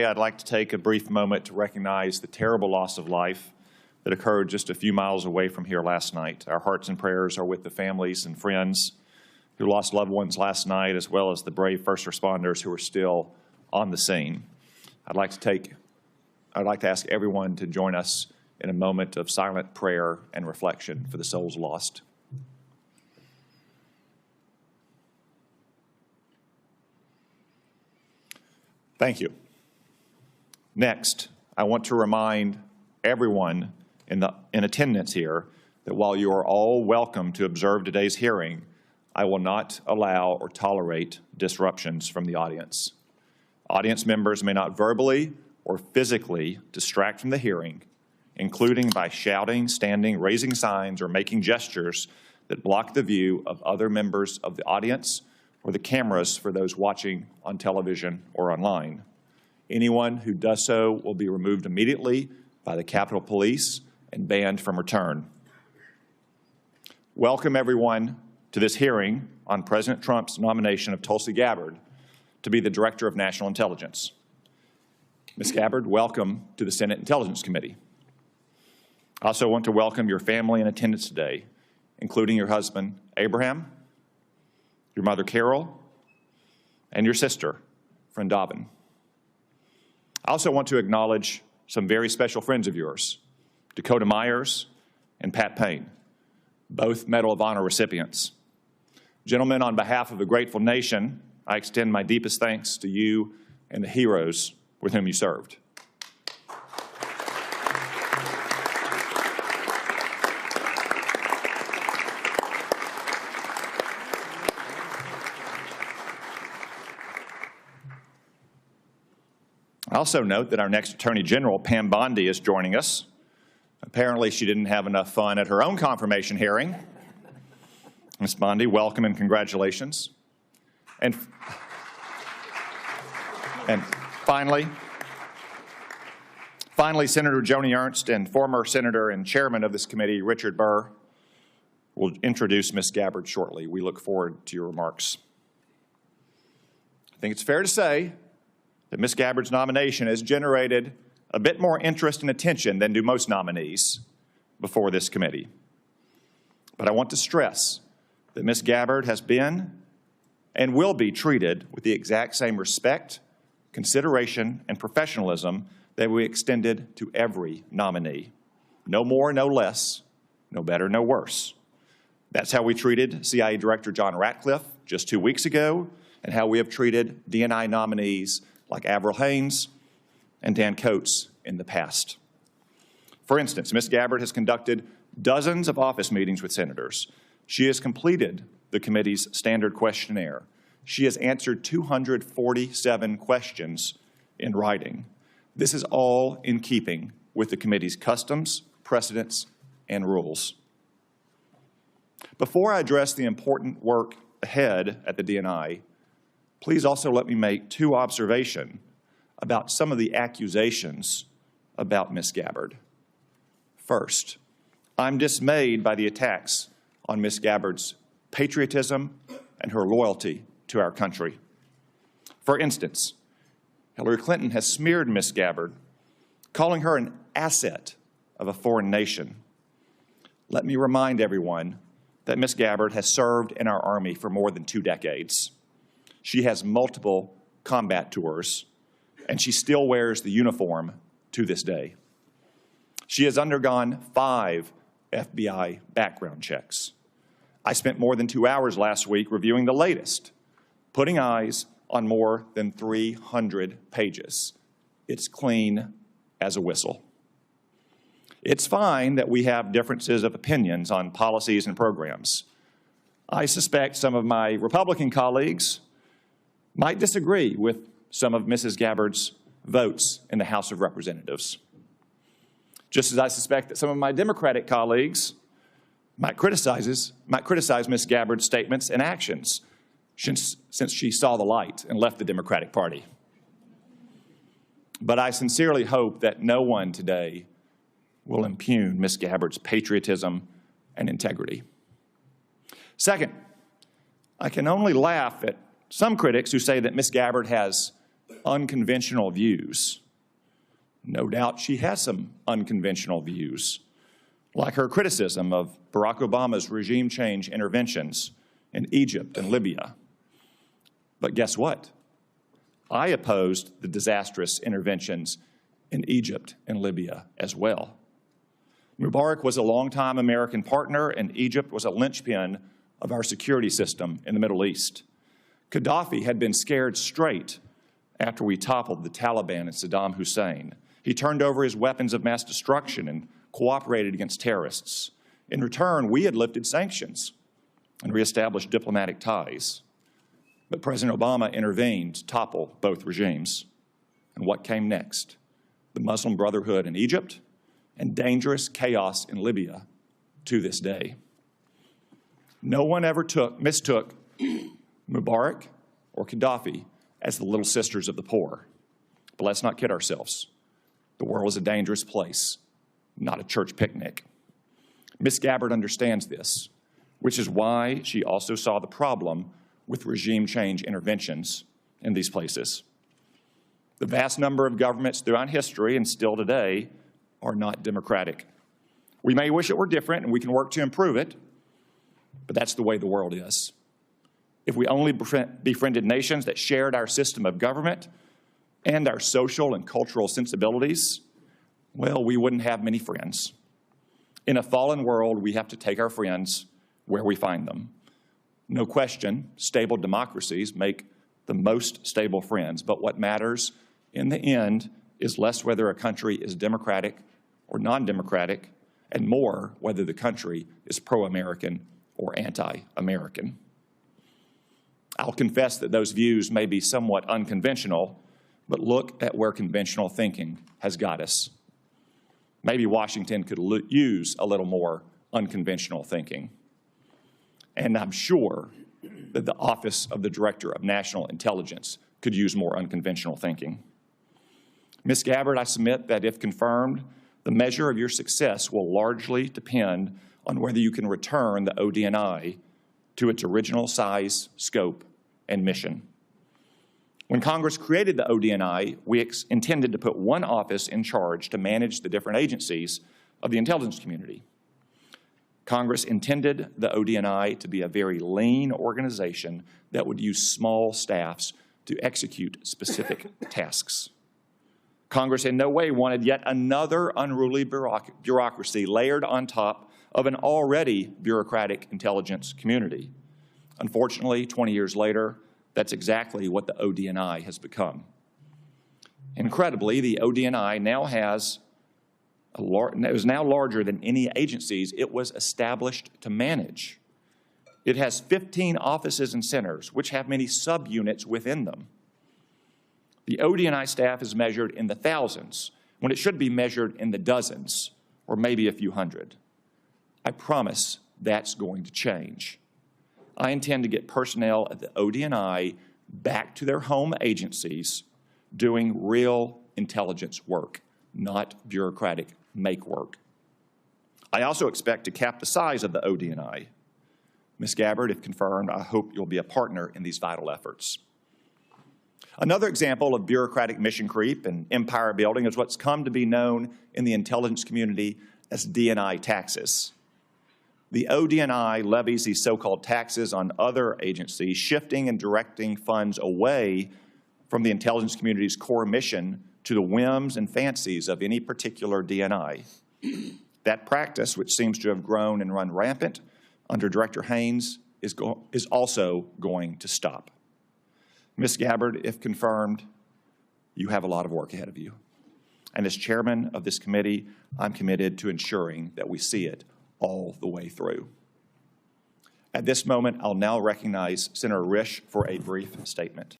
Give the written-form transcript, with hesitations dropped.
I'd like to take a brief moment to recognize the terrible loss of life that occurred just a few miles away from here last night. Our hearts and prayers are with the families and friends who lost loved ones last night, as well as the brave first responders who are still on the scene. I'd like to ask everyone to join us in a moment of silent prayer and reflection for the souls lost. Thank you. Next, I want to remind everyone in attendance here that while you are all welcome to observe today's hearing, I will not allow or tolerate disruptions from the audience. Audience members may not verbally or physically distract from the hearing, including by shouting, standing, raising signs, or making gestures that block the view of other members of the audience or the cameras for those watching on television or online. Anyone who does so will be removed immediately by the Capitol Police and banned from return. Welcome, everyone, to this hearing on President Trump's nomination of Tulsi Gabbard to be the Director of National Intelligence. Ms. Gabbard, welcome to the Senate Intelligence Committee. I also want to welcome your family in attendance today, including your husband, Abraham, your mother, Carol, and your sister, friend Dobbin. I also want to acknowledge some very special friends of yours, Dakota Myers and Pat Payne, both Medal of Honor recipients. Gentlemen, on behalf of a grateful nation, I extend my deepest thanks to you and the heroes with whom you served. I also note that our next Attorney General, Pam Bondi, is joining us. Apparently, she didn't have enough fun at her own confirmation hearing. Ms. Bondi, welcome and congratulations. And finally, Senator Joni Ernst and former Senator and Chairman of this committee, Richard Burr, will introduce Ms. Gabbard shortly. We look forward to your remarks. I think it's fair to say that Ms. Gabbard's nomination has generated a bit more interest and attention than do most nominees before this committee. But I want to stress that Ms. Gabbard has been and will be treated with the exact same respect, consideration, and professionalism that we extended to every nominee. No more, no less, no better, no worse. That's how we treated CIA Director John Ratcliffe just 2 weeks ago, and how we have treated DNI nominees like Avril Haines and Dan Coates in the past. For instance, Ms. Gabbard has conducted dozens of office meetings with senators. She has completed the committee's standard questionnaire. She has answered 247 questions in writing. This is all in keeping with the committee's customs, precedents, and rules. Before I address the important work ahead at the DNI, please also let me make two observations about some of the accusations about Ms. Gabbard. First, I'm dismayed by the attacks on Ms. Gabbard's patriotism and her loyalty to our country. For instance, Hillary Clinton has smeared Ms. Gabbard, calling her an asset of a foreign nation. Let me remind everyone that Ms. Gabbard has served in our Army for more than 2 decades. She has multiple combat tours, and she still wears the uniform to this day. She has undergone 5 FBI background checks. I spent more than 2 hours last week reviewing the latest, putting eyes on more than 300 pages. It's clean as a whistle. It's fine that we have differences of opinions on policies and programs. I suspect some of my Republican colleagues might disagree with some of Mrs. Gabbard's votes in the House of Representatives. Just as I suspect that some of my Democratic colleagues might criticize Ms. Gabbard's statements and actions since she saw the light and left the Democratic Party. But I sincerely hope that no one today will impugn Ms. Gabbard's patriotism and integrity. Second, I can only laugh at some critics who say that Ms. Gabbard has unconventional views. No doubt she has some unconventional views, like her criticism of Barack Obama's regime change interventions in Egypt and Libya. But guess what? I opposed the disastrous interventions in Egypt and Libya as well. Mubarak was a longtime American partner, and Egypt was a linchpin of our security system in the Middle East. Gaddafi had been scared straight after we toppled the Taliban and Saddam Hussein. He turned over his weapons of mass destruction and cooperated against terrorists. In return, we had lifted sanctions and reestablished diplomatic ties. But President Obama intervened to topple both regimes. And what came next? The Muslim Brotherhood in Egypt and dangerous chaos in Libya to this day. No one ever mistook Mubarak or Gaddafi as the little sisters of the poor. But let's not kid ourselves. The world is a dangerous place, not a church picnic. Ms. Gabbard understands this, which is why she also saw the problem with regime change interventions in these places. The vast number of governments throughout history and still today are not democratic. We may wish it were different, and we can work to improve it, but that's the way the world is. If we only befriended nations that shared our system of government and our social and cultural sensibilities, well, we wouldn't have many friends. In a fallen world, we have to take our friends where we find them. No question, stable democracies make the most stable friends, but what matters in the end is less whether a country is democratic or non-democratic, and more whether the country is pro-American or anti-American. I'll confess that those views may be somewhat unconventional, but look at where conventional thinking has got us. Maybe Washington could use a little more unconventional thinking. And I'm sure that the Office of the Director of National Intelligence could use more unconventional thinking. Ms. Gabbard, I submit that if confirmed, the measure of your success will largely depend on whether you can return the ODNI to its original size, scope, and mission. When Congress created the ODNI, we intended to put one office in charge to manage the different agencies of the intelligence community. Congress intended the ODNI to be a very lean organization that would use small staffs to execute specific tasks. Congress in no way wanted yet another unruly bureaucracy layered on top of an already bureaucratic intelligence community. Unfortunately, 20 years later, that's exactly what the ODNI has become. Incredibly, the ODNI now is now larger than any agencies it was established to manage. It has 15 offices and centers, which have many subunits within them. The ODNI staff is measured in the thousands, when it should be measured in the dozens, or maybe a few hundred. I promise that's going to change. I intend to get personnel at the ODNI back to their home agencies doing real intelligence work, not bureaucratic make work. I also expect to cap the size of the ODNI. Ms. Gabbard, if confirmed, I hope you'll be a partner in these vital efforts. Another example of bureaucratic mission creep and empire building is what's come to be known in the intelligence community as DNI taxes. The ODNI levies these so-called taxes on other agencies, shifting and directing funds away from the intelligence community's core mission to the whims and fancies of any particular DNI. That practice, which seems to have grown and run rampant under Director Haynes, is also going to stop. Ms. Gabbard, if confirmed, you have a lot of work ahead of you. And as chairman of this committee, I'm committed to ensuring that we see it all the way through. At this moment, I'll now recognize Senator Risch for a brief statement.